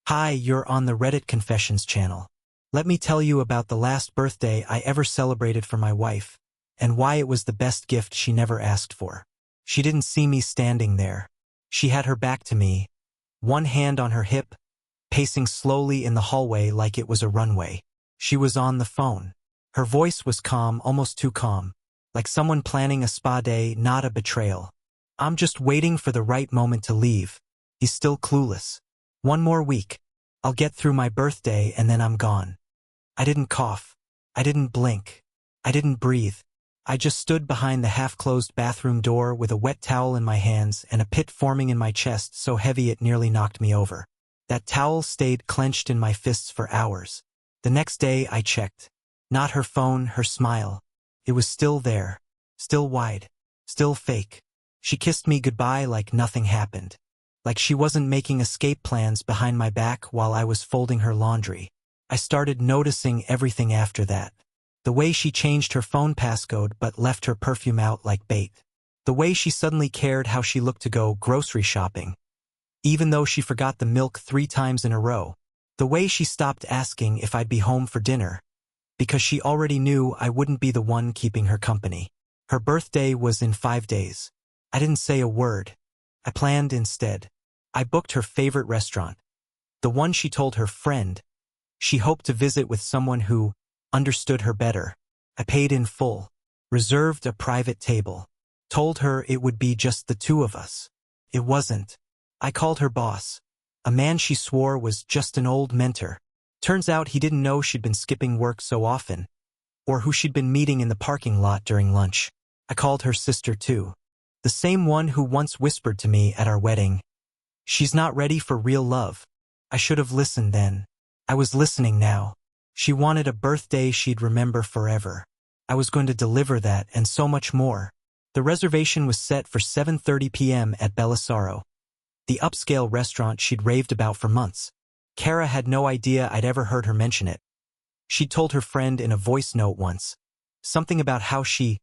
Hi, you're on the Reddit Confessions channel. Let me tell you about the last birthday I ever celebrated for my wife, and why it was the best gift she never asked for. She didn't see me standing there. She had her back to me, one hand on her hip, pacing slowly in the hallway like it was a runway. She was on the phone. Her voice was calm, almost too calm, like someone planning a spa day, not a betrayal. I'm just waiting for the right moment to leave. He's still clueless. One more week. I'll get through my birthday and then I'm gone. I didn't cough. I didn't blink. I didn't breathe. I just stood behind the half-closed bathroom door with a wet towel in my hands and a pit forming in my chest so heavy it nearly knocked me over. That towel stayed clenched in my fists for hours. The next day I checked. Not her phone, her smile. It was still there. Still wide. Still fake. She kissed me goodbye like nothing happened. Like she wasn't making escape plans behind my back while I was folding her laundry. I started noticing everything after that. The way she changed her phone passcode but left her perfume out like bait. The way she suddenly cared how she looked to go grocery shopping, even though she forgot the milk 3 times in a row. The way she stopped asking if I'd be home for dinner, because she already knew I wouldn't be the one keeping her company. Her birthday was in 5 days. I didn't say a word. I planned instead. I booked her favorite restaurant. The one she told her friend she hoped to visit with someone who understood her better. I paid in full. Reserved a private table. Told her it would be just the 2 of us. It wasn't. I called her boss. A man she swore was just an old mentor. Turns out he didn't know she'd been skipping work so often, or who she'd been meeting in the parking lot during lunch. I called her sister too. The same one who once whispered to me at our wedding, "She's not ready for real love." I should have listened then. I was listening now. She wanted a birthday she'd remember forever. I was going to deliver that and so much more. The reservation was set for 7:30 p.m. at Belisaro, the upscale restaurant she'd raved about for months. Kara had no idea I'd ever heard her mention it. She'd told her friend in a voice note once, something about how she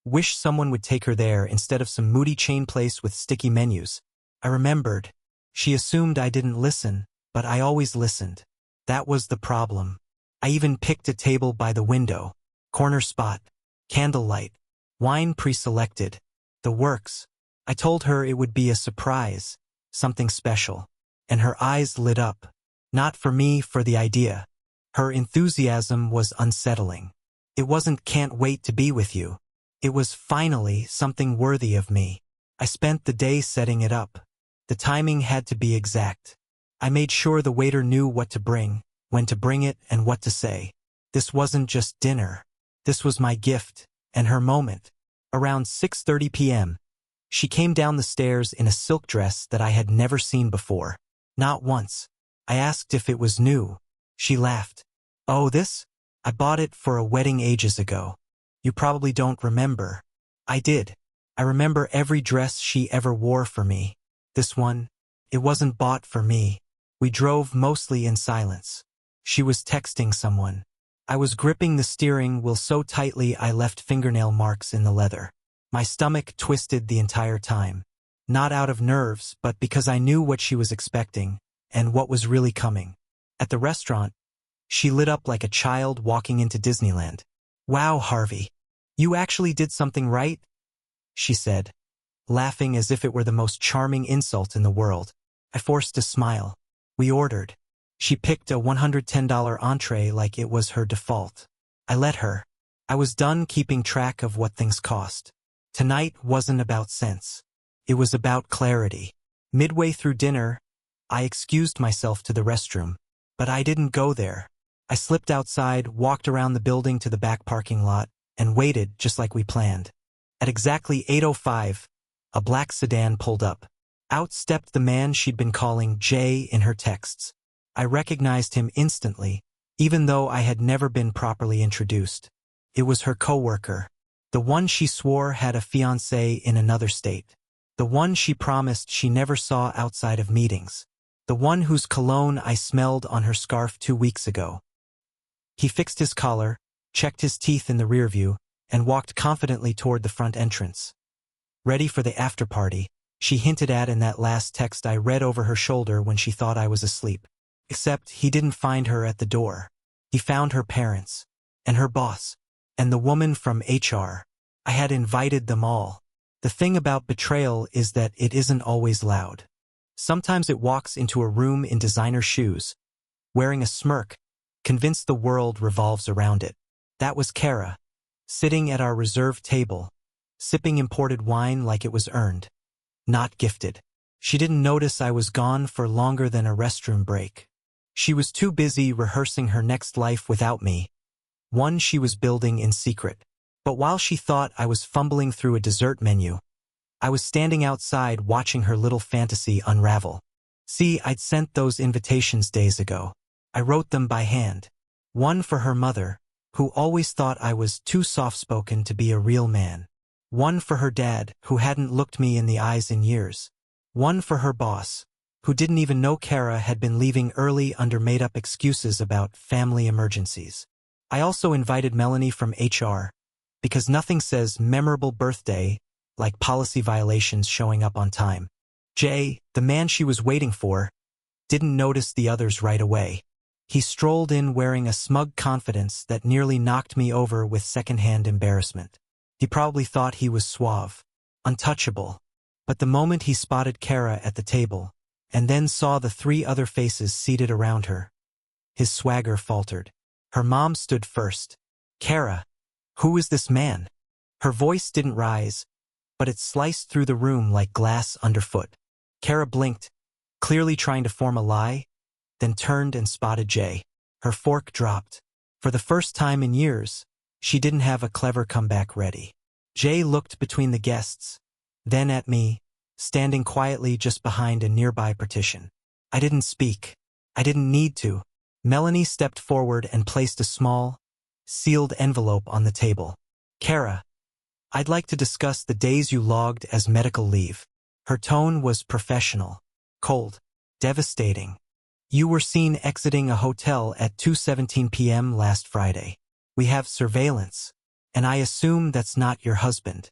wished someone would take her there instead of some moody chain place with sticky menus. I remembered. She assumed I didn't listen, but I always listened. That was the problem. I even picked a table by the window. Corner spot. Candlelight. Wine pre-selected. The works. I told her it would be a surprise. Something special. And her eyes lit up. Not for me, for the idea. Her enthusiasm was unsettling. It wasn't "can't wait to be with you." It was finally something worthy of me. I spent the day setting it up. The timing had to be exact. I made sure the waiter knew what to bring, when to bring it, and what to say. This wasn't just dinner. This was my gift, and her moment. Around 6:30 p.m., she came down the stairs in a silk dress that I had never seen before. Not once. I asked if it was new. She laughed. "Oh, this? I bought it for a wedding ages ago. You probably don't remember." I did. I remember every dress she ever wore for me. This one, it wasn't bought for me. We drove mostly in silence. She was texting someone. I was gripping the steering wheel so tightly I left fingernail marks in the leather. My stomach twisted the entire time. Not out of nerves, but because I knew what she was expecting, and what was really coming. At the restaurant, she lit up like a child walking into Disneyland. "Wow, Harvey. You actually did something right?" she said, laughing as if it were the most charming insult in the world. I forced a smile. We ordered. She picked a $110 entree like it was her default. I let her. I was done keeping track of what things cost. Tonight wasn't about cents. It was about clarity. Midway through dinner, I excused myself to the restroom. But I didn't go there. I slipped outside, walked around the building to the back parking lot, and waited just like we planned. At exactly 8:05, a black sedan pulled up. Out stepped the man she'd been calling Jay in her texts. I recognized him instantly, even though I had never been properly introduced. It was her coworker. The one she swore had a fiancé in another state. The one she promised she never saw outside of meetings. The one whose cologne I smelled on her scarf 2 weeks ago. He fixed his collar, checked his teeth in the rear view, and walked confidently toward the front entrance. "Ready for the after party," she hinted at in that last text I read over her shoulder when she thought I was asleep. Except he didn't find her at the door. He found her parents, and her boss, and the woman from HR. I had invited them all. The thing about betrayal is that it isn't always loud. Sometimes it walks into a room in designer shoes, wearing a smirk, convinced the world revolves around it. That was Kara, sitting at our reserved table, sipping imported wine like it was earned, not gifted. She didn't notice I was gone for longer than a restroom break. She was too busy rehearsing her next life without me, one she was building in secret. But while she thought I was fumbling through a dessert menu, I was standing outside watching her little fantasy unravel. See, I'd sent those invitations days ago. I wrote them by hand. One for her mother, who always thought I was too soft-spoken to be a real man. One for her dad, who hadn't looked me in the eyes in years. One for her boss, who didn't even know Kara had been leaving early under made-up excuses about family emergencies. I also invited Melanie from HR, because nothing says memorable birthday like policy violations showing up on time. Jay, the man she was waiting for, didn't notice the others right away. He strolled in wearing a smug confidence that nearly knocked me over with secondhand embarrassment. He probably thought he was suave, untouchable. But the moment he spotted Kara at the table, and then saw the 3 other faces seated around her, his swagger faltered. Her mom stood first. Kara, who is this man? Her voice didn't rise, but it sliced through the room like glass underfoot. Kara blinked, clearly trying to form a lie, then turned and spotted Jay. Her fork dropped. For the first time in years, she didn't have a clever comeback ready. Jay looked between the guests, then at me, standing quietly just behind a nearby partition. I didn't speak. I didn't need to. Melanie stepped forward and placed a small, sealed envelope on the table. Kara, I'd like to discuss the days you logged as medical leave. Her tone was professional, cold, devastating. You were seen exiting a hotel at 2:17 p.m. last Friday. We have surveillance, and I assume that's not your husband.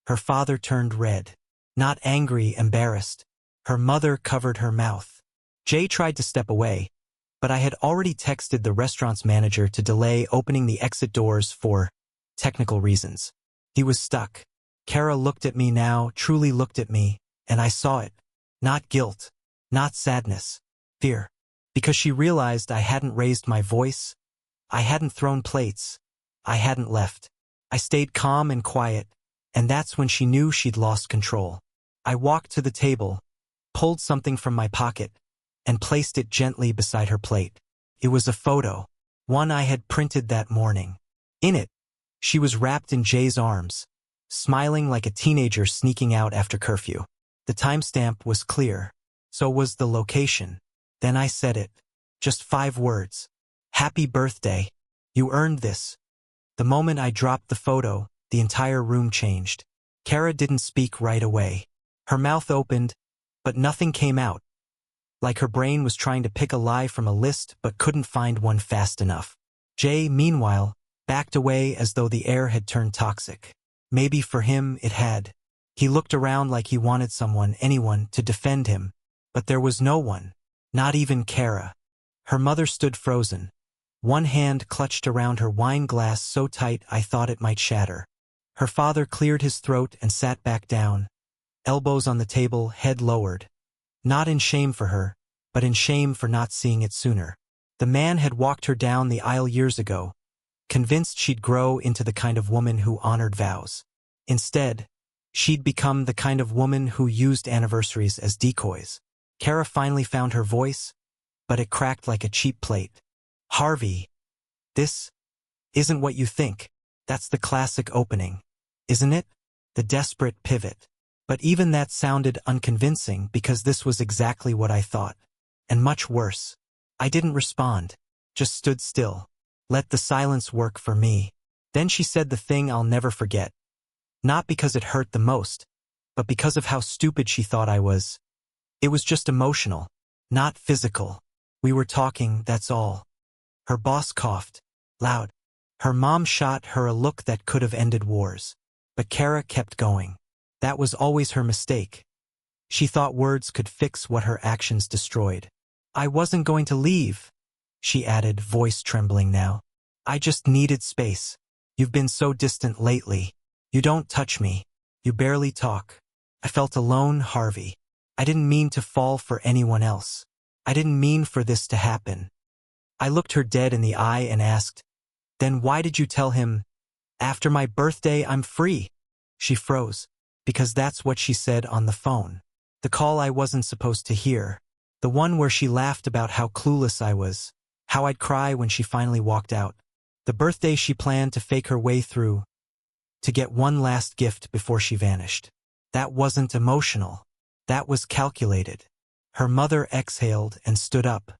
Her father turned red, not angry, embarrassed. Her mother covered her mouth. Jay tried to step away, but I had already texted the restaurant's manager to delay opening the exit doors for technical reasons. He was stuck. Kara looked at me now, truly looked at me, and I saw it. Not guilt, not sadness, fear. Because she realized I hadn't raised my voice, I hadn't thrown plates, I hadn't left. I stayed calm and quiet, and that's when she knew she'd lost control. I walked to the table, pulled something from my pocket, and placed it gently beside her plate. It was a photo, one I had printed that morning. In it, she was wrapped in Jay's arms, smiling like a teenager sneaking out after curfew. The timestamp was clear, so was the location. Then I said it. Just 5 words. Happy birthday. You earned this. The moment I dropped the photo, the entire room changed. Kara didn't speak right away. Her mouth opened, but nothing came out. Like her brain was trying to pick a lie from a list but couldn't find one fast enough. Jay, meanwhile, backed away as though the air had turned toxic. Maybe for him it had. He looked around like he wanted someone, anyone, to defend him. But there was no one. Not even Kara. Her mother stood frozen. One hand clutched around her wine glass so tight I thought it might shatter. Her father cleared his throat and sat back down, elbows on the table, head lowered. Not in shame for her, but in shame for not seeing it sooner. The man had walked her down the aisle years ago, convinced she'd grow into the kind of woman who honored vows. Instead, she'd become the kind of woman who used anniversaries as decoys. Kara finally found her voice, but it cracked like a cheap plate. Harvey, this isn't what you think. That's the classic opening, isn't it? The desperate pivot. But even that sounded unconvincing because this was exactly what I thought. And much worse. I didn't respond, just stood still. Let the silence work for me. Then she said the thing I'll never forget. Not because it hurt the most, but because of how stupid she thought I was. It was just emotional, not physical. We were talking, that's all. Her boss coughed, loud. Her mom shot her a look that could have ended wars. But Kara kept going. That was always her mistake. She thought words could fix what her actions destroyed. I wasn't going to leave, she added, voice trembling now. I just needed space. You've been so distant lately. You don't touch me. You barely talk. I felt alone, Harvey. I didn't mean to fall for anyone else. I didn't mean for this to happen. I looked her dead in the eye and asked, then why did you tell him, after my birthday I'm free? She froze, because that's what she said on the phone. The call I wasn't supposed to hear. The one where she laughed about how clueless I was, how I'd cry when she finally walked out. The birthday she planned to fake her way through, to get one last gift before she vanished. That wasn't emotional. That was calculated. Her mother exhaled and stood up.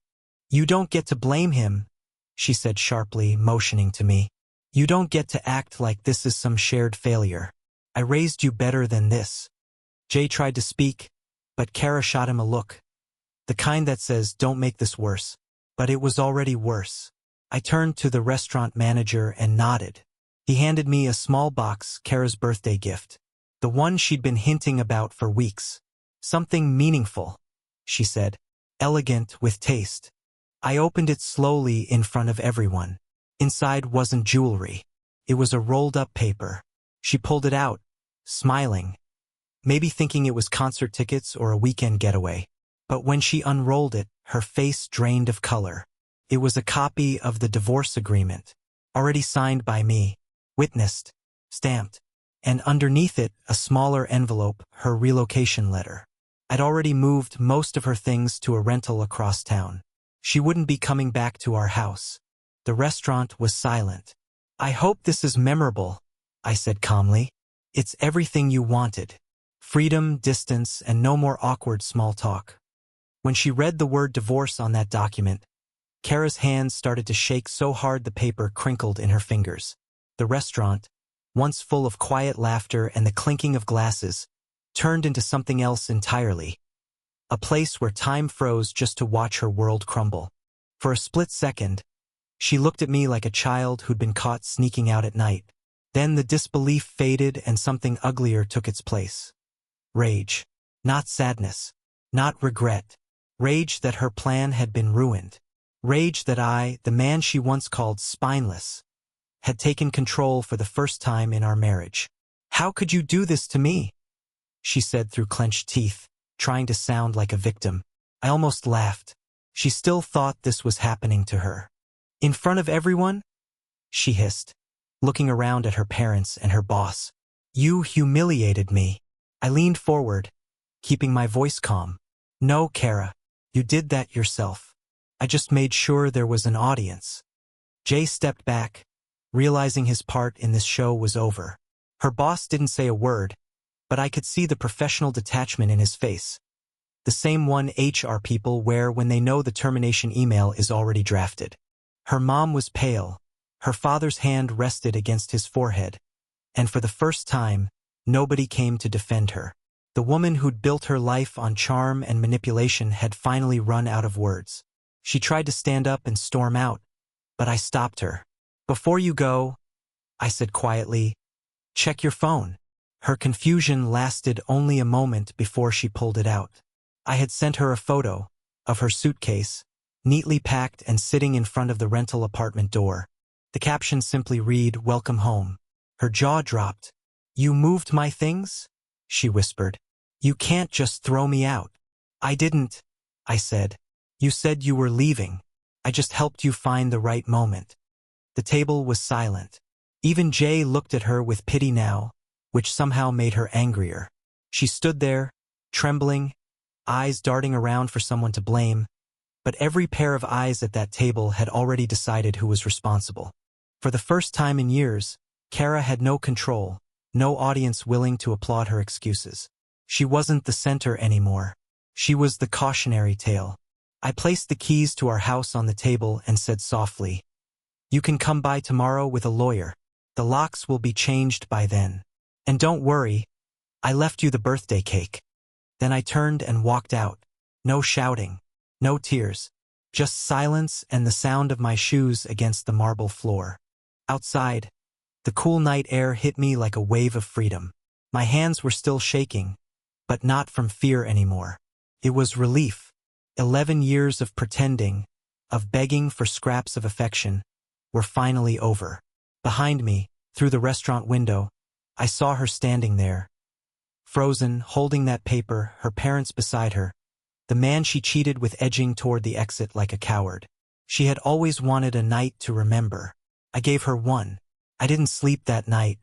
You don't get to blame him, she said sharply, motioning to me. You don't get to act like this is some shared failure. I raised you better than this. Jay tried to speak, but Kara shot him a look. The kind that says, don't make this worse. But it was already worse. I turned to the restaurant manager and nodded. He handed me a small box, Kara's birthday gift. The one she'd been hinting about for weeks. Something meaningful, she said. Elegant, with taste. I opened it slowly in front of everyone. Inside wasn't jewelry. It was a rolled-up paper. She pulled it out, smiling. Maybe thinking it was concert tickets or a weekend getaway. But when she unrolled it, her face drained of color. It was a copy of the divorce agreement, already signed by me, witnessed, stamped, and underneath it, a smaller envelope, her relocation letter. I'd already moved most of her things to a rental across town. She wouldn't be coming back to our house. The restaurant was silent. I hope this is memorable, I said calmly. It's everything you wanted. Freedom, distance, and no more awkward small talk. When she read the word divorce on that document, Kara's hands started to shake so hard the paper crinkled in her fingers. The restaurant, once full of quiet laughter and the clinking of glasses, turned into something else entirely. A place where time froze just to watch her world crumble. For a split second, she looked at me like a child who'd been caught sneaking out at night. Then the disbelief faded and something uglier took its place. Rage. Not sadness. Not regret. Rage that her plan had been ruined. Rage that I, the man she once called spineless, had taken control for the first time in our marriage. How could you do this to me? She said through clenched teeth, trying to sound like a victim. I almost laughed. She still thought this was happening to her. In front of everyone? She hissed, looking around at her parents and her boss. You humiliated me. I leaned forward, keeping my voice calm. No, Kara, you did that yourself. I just made sure there was an audience. Jay stepped back, realizing his part in this show was over. Her boss didn't say a word, but I could see the professional detachment in his face. The same one HR people wear when they know the termination email is already drafted. Her mom was pale. Her father's hand rested against his forehead. And for the first time, nobody came to defend her. The woman who'd built her life on charm and manipulation had finally run out of words. She tried to stand up and storm out, but I stopped her. Before you go, I said quietly, check your phone. Her confusion lasted only a moment before she pulled it out. I had sent her a photo of her suitcase, neatly packed and sitting in front of the rental apartment door. The caption simply read, "Welcome home." Her jaw dropped. You moved my things? She whispered. You can't just throw me out. I didn't, I said. You said you were leaving. I just helped you find the right moment. The table was silent. Even Jay looked at her with pity now, which somehow made her angrier. She stood there, trembling, eyes darting around for someone to blame, but every pair of eyes at that table had already decided who was responsible. For the first time in years, Kara had no control, no audience willing to applaud her excuses. She wasn't the center anymore. She was the cautionary tale. I placed the keys to our house on the table and said softly, you can come by tomorrow with a lawyer. The locks will be changed by then. And don't worry, I left you the birthday cake. Then I turned and walked out. No shouting, no tears, just silence and the sound of my shoes against the marble floor. Outside, the cool night air hit me like a wave of freedom. My hands were still shaking, but not from fear anymore. It was relief. 11 years of pretending, of begging for scraps of affection, were finally over. Behind me, through the restaurant window, I saw her standing there, frozen, holding that paper, her parents beside her, the man she cheated with edging toward the exit like a coward. She had always wanted a night to remember. I gave her one. I didn't sleep that night.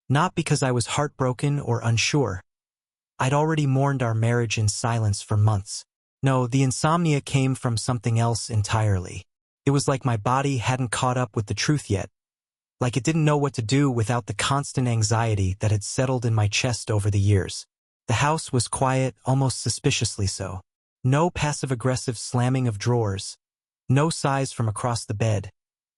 Not because I was heartbroken or unsure. I'd already mourned our marriage in silence for months. No, the insomnia came from something else entirely. It was like my body hadn't caught up with the truth yet. Like it didn't know what to do without the constant anxiety that had settled in my chest over the years. The house was quiet, almost suspiciously so. No passive-aggressive slamming of drawers. No sighs from across the bed.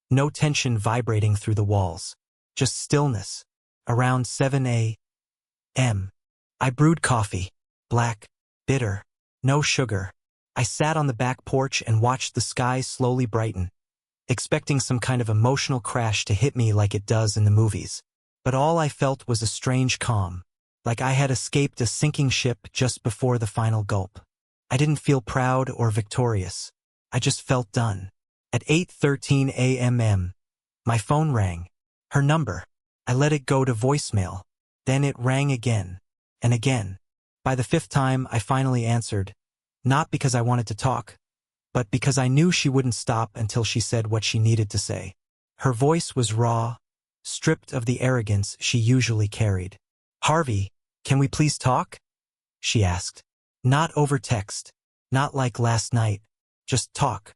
No tension vibrating through the walls. Just stillness. Around 7 a.m. I brewed coffee. Black. Bitter. No sugar. I sat on the back porch and watched the sky slowly brighten, expecting some kind of emotional crash to hit me like it does in the movies. But all I felt was a strange calm, like I had escaped a sinking ship just before the final gulp. I didn't feel proud or victorious. I just felt done. At 8:13 a.m., my phone rang. Her number. I let it go to voicemail. Then it rang again. And again. By the fifth time, I finally answered. Not because I wanted to talk, but because I knew she wouldn't stop until she said what she needed to say. Her voice was raw, stripped of the arrogance she usually carried. "Harvey, can we please talk?" she asked. Not over text, not like last night, just talk.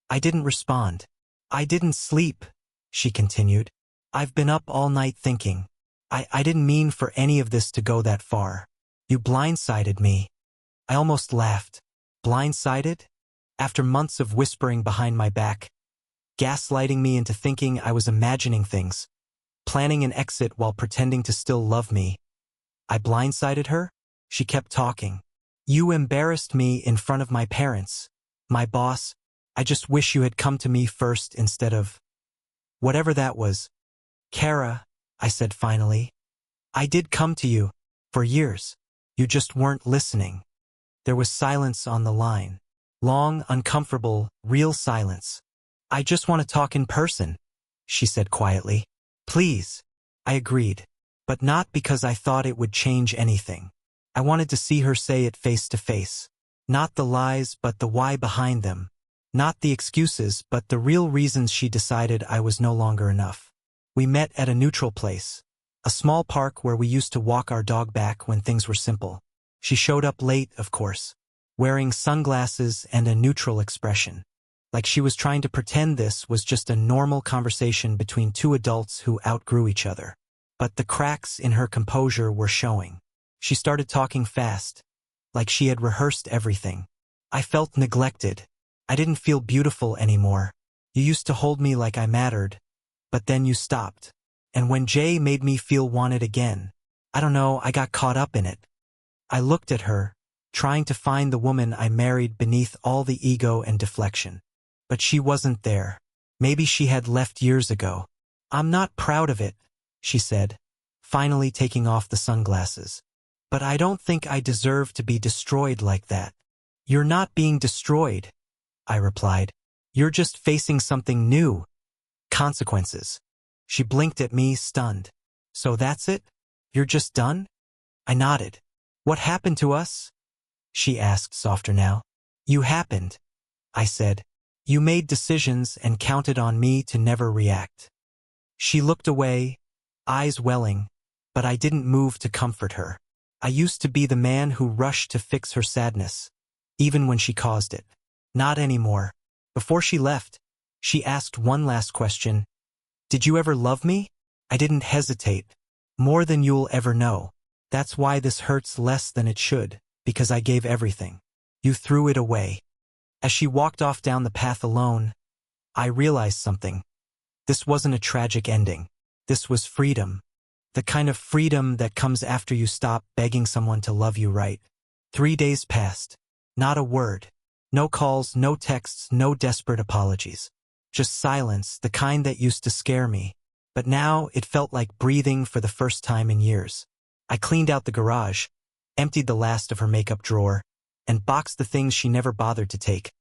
I didn't respond. "I didn't sleep," she continued. "I've been up all night thinking. I didn't mean for any of this to go that far. You blindsided me." I almost laughed. Blindsided? After months of whispering behind my back, gaslighting me into thinking I was imagining things, planning an exit while pretending to still love me. I blindsided her? She kept talking. "You embarrassed me in front of my parents, my boss. I just wish you had come to me first instead of..." Whatever that was. "Kara," I said finally. "I did come to you. For years. You just weren't listening." There was silence on the line. Long, uncomfortable, real silence. "I just want to talk in person," she said quietly. "Please." I agreed. But not because I thought it would change anything. I wanted to see her say it face to face. Not the lies, but the why behind them. Not the excuses, but the real reasons she decided I was no longer enough. We met at a neutral place. A small park where we used to walk our dog back when things were simple. She showed up late, of course, wearing sunglasses and a neutral expression. Like she was trying to pretend this was just a normal conversation between two adults who outgrew each other. But the cracks in her composure were showing. She started talking fast, like she had rehearsed everything. I felt neglected. I didn't feel beautiful anymore. "You used to hold me like I mattered, but then you stopped. And when Jay made me feel wanted again, I don't know, I got caught up in it." I looked at her, trying to find the woman I married beneath all the ego and deflection. But she wasn't there. Maybe she had left years ago. "I'm not proud of it," she said, finally taking off the sunglasses. "But I don't think I deserve to be destroyed like that." "You're not being destroyed," I replied. "You're just facing something new. Consequences." She blinked at me, stunned. "So that's it? You're just done?" I nodded. "What happened to us?" she asked, softer now. "You happened," I said. "You made decisions and counted on me to never react." She looked away, eyes welling, but I didn't move to comfort her. I used to be the man who rushed to fix her sadness, even when she caused it. Not anymore. Before she left, she asked one last question. "Did you ever love me?" I didn't hesitate. "More than you'll ever know. That's why this hurts less than it should, because I gave everything. You threw it away." As she walked off down the path alone, I realized something. This wasn't a tragic ending. This was freedom. The kind of freedom that comes after you stop begging someone to love you right. 3 days passed. Not a word. No calls, no texts, no desperate apologies. Just silence, the kind that used to scare me. But now it felt like breathing for the first time in years. I cleaned out the garage, emptied the last of her makeup drawer, and boxed the things she never bothered to take.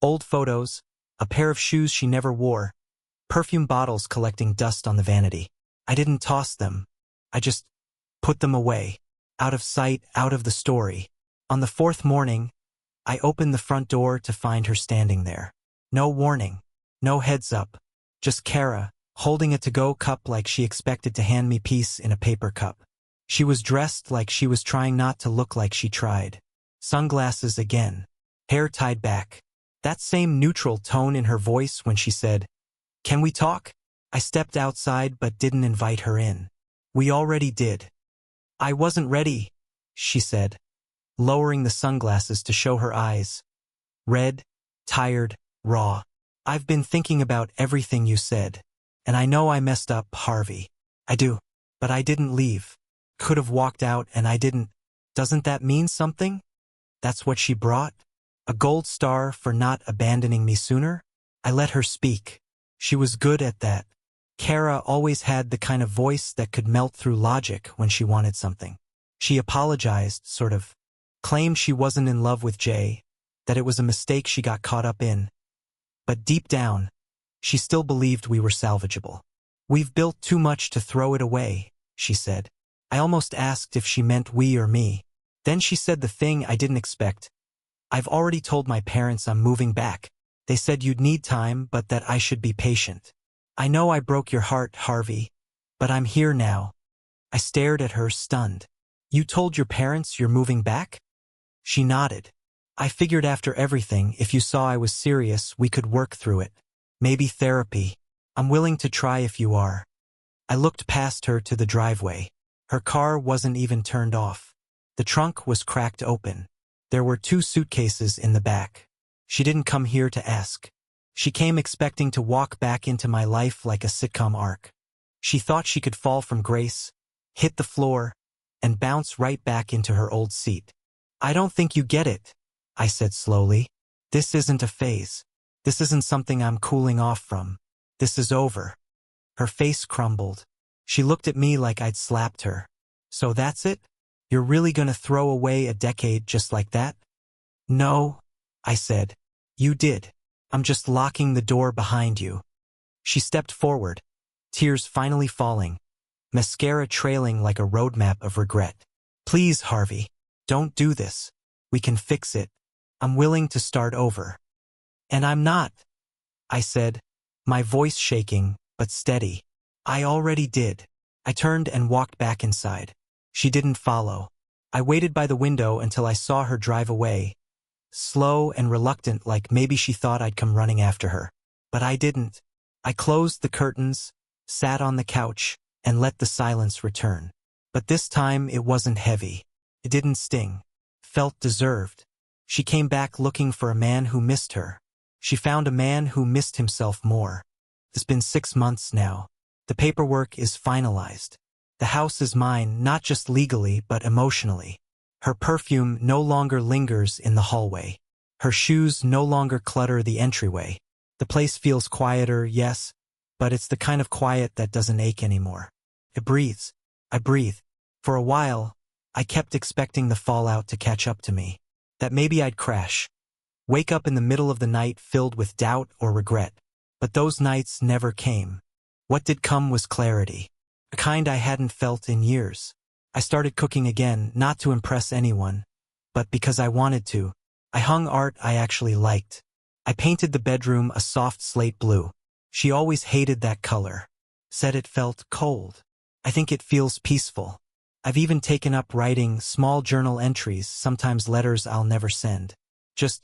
Old photos, a pair of shoes she never wore, perfume bottles collecting dust on the vanity. I didn't toss them. I just put them away. Out of sight, out of the story. On the fourth morning, I opened the front door to find her standing there. No warning. No heads up. Just Kara, holding a to-go cup like she expected to hand me peace in a paper cup. She was dressed like she was trying not to look like she tried. Sunglasses again. Hair tied back. That same neutral tone in her voice when she said, "Can we talk?" I stepped outside but didn't invite her in. We already did. "I wasn't ready," she said, lowering the sunglasses to show her eyes. Red, tired, raw. "I've been thinking about everything you said. And I know I messed up, Harvey. I do. But I didn't leave. Could have walked out and I didn't. Doesn't that mean something?" That's what she brought? A gold star for not abandoning me sooner? I let her speak. She was good at that. Kara always had the kind of voice that could melt through logic when she wanted something. She apologized, sort of. Claimed she wasn't in love with Jay, that it was a mistake she got caught up in. But deep down, she still believed we were salvageable. "We've built too much to throw it away," she said. I almost asked if she meant we or me. Then she said the thing I didn't expect. "I've already told my parents I'm moving back. They said you'd need time, but that I should be patient. I know I broke your heart, Harvey, but I'm here now." I stared at her, stunned. "You told your parents you're moving back?" She nodded. "I figured after everything, if you saw I was serious, we could work through it. Maybe therapy. I'm willing to try if you are." I looked past her to the driveway. Her car wasn't even turned off. The trunk was cracked open. There were 2 suitcases in the back. She didn't come here to ask. She came expecting to walk back into my life like a sitcom arc. She thought she could fall from grace, hit the floor, and bounce right back into her old seat. "I don't think you get it," I said slowly. "This isn't a phase. This isn't something I'm cooling off from. This is over." Her face crumbled. She looked at me like I'd slapped her. "So that's it? You're really gonna throw away a decade just like that?" "No," I said. "You did. I'm just locking the door behind you." She stepped forward, tears finally falling, mascara trailing like a roadmap of regret. "Please, Harvey, don't do this. We can fix it. I'm willing to start over." "And I'm not," I said, my voice shaking, but steady. "I already did." I turned and walked back inside. She didn't follow. I waited by the window until I saw her drive away, slow and reluctant, like maybe she thought I'd come running after her. But I didn't. I closed the curtains, sat on the couch, and let the silence return. But this time it wasn't heavy. It didn't sting. Felt deserved. She came back looking for a man who missed her. She found a man who missed himself more. It's been 6 months now. The paperwork is finalized. The house is mine, not just legally, but emotionally. Her perfume no longer lingers in the hallway. Her shoes no longer clutter the entryway. The place feels quieter, yes, but it's the kind of quiet that doesn't ache anymore. It breathes. I breathe. For a while, I kept expecting the fallout to catch up to me. That maybe I'd crash. Wake up in the middle of the night filled with doubt or regret. But those nights never came. What did come was clarity. A kind I hadn't felt in years. I started cooking again, not to impress anyone, but because I wanted to. I hung art I actually liked. I painted the bedroom a soft slate blue. She always hated that color. Said it felt cold. I think it feels peaceful. I've even taken up writing small journal entries, sometimes letters I'll never send. Just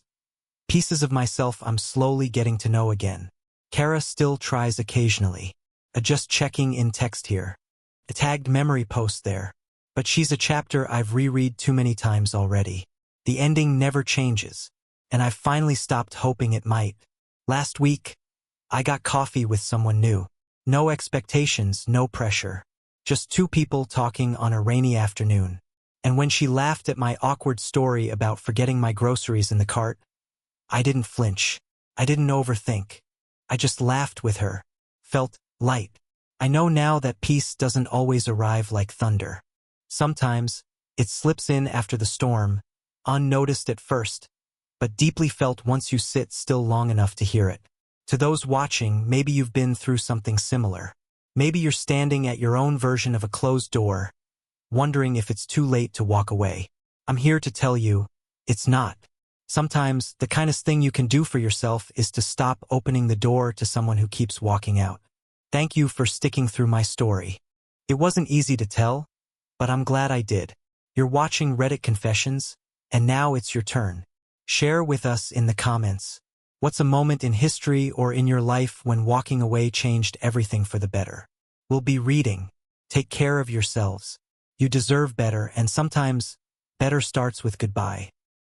pieces of myself I'm slowly getting to know again. Kara still tries occasionally. A just checking in text here. A tagged memory post there. But she's a chapter I've reread too many times already. The ending never changes, and I've finally stopped hoping it might. Last week, I got coffee with someone new. No expectations, no pressure. Just 2 people talking on a rainy afternoon. And when she laughed at my awkward story about forgetting my groceries in the cart, I didn't flinch. I didn't overthink. I just laughed with her. Felt light. I know now that peace doesn't always arrive like thunder. Sometimes, it slips in after the storm, unnoticed at first, but deeply felt once you sit still long enough to hear it. To those watching, maybe you've been through something similar. Maybe you're standing at your own version of a closed door, wondering if it's too late to walk away. I'm here to tell you, it's not. Sometimes, the kindest thing you can do for yourself is to stop opening the door to someone who keeps walking out. Thank you for sticking through my story. It wasn't easy to tell, but I'm glad I did. You're watching Reddit Confessions, and now it's your turn. Share with us in the comments. What's a moment in history or in your life when walking away changed everything for the better? We'll be reading. Take care of yourselves. You deserve better, and sometimes, better starts with goodbye.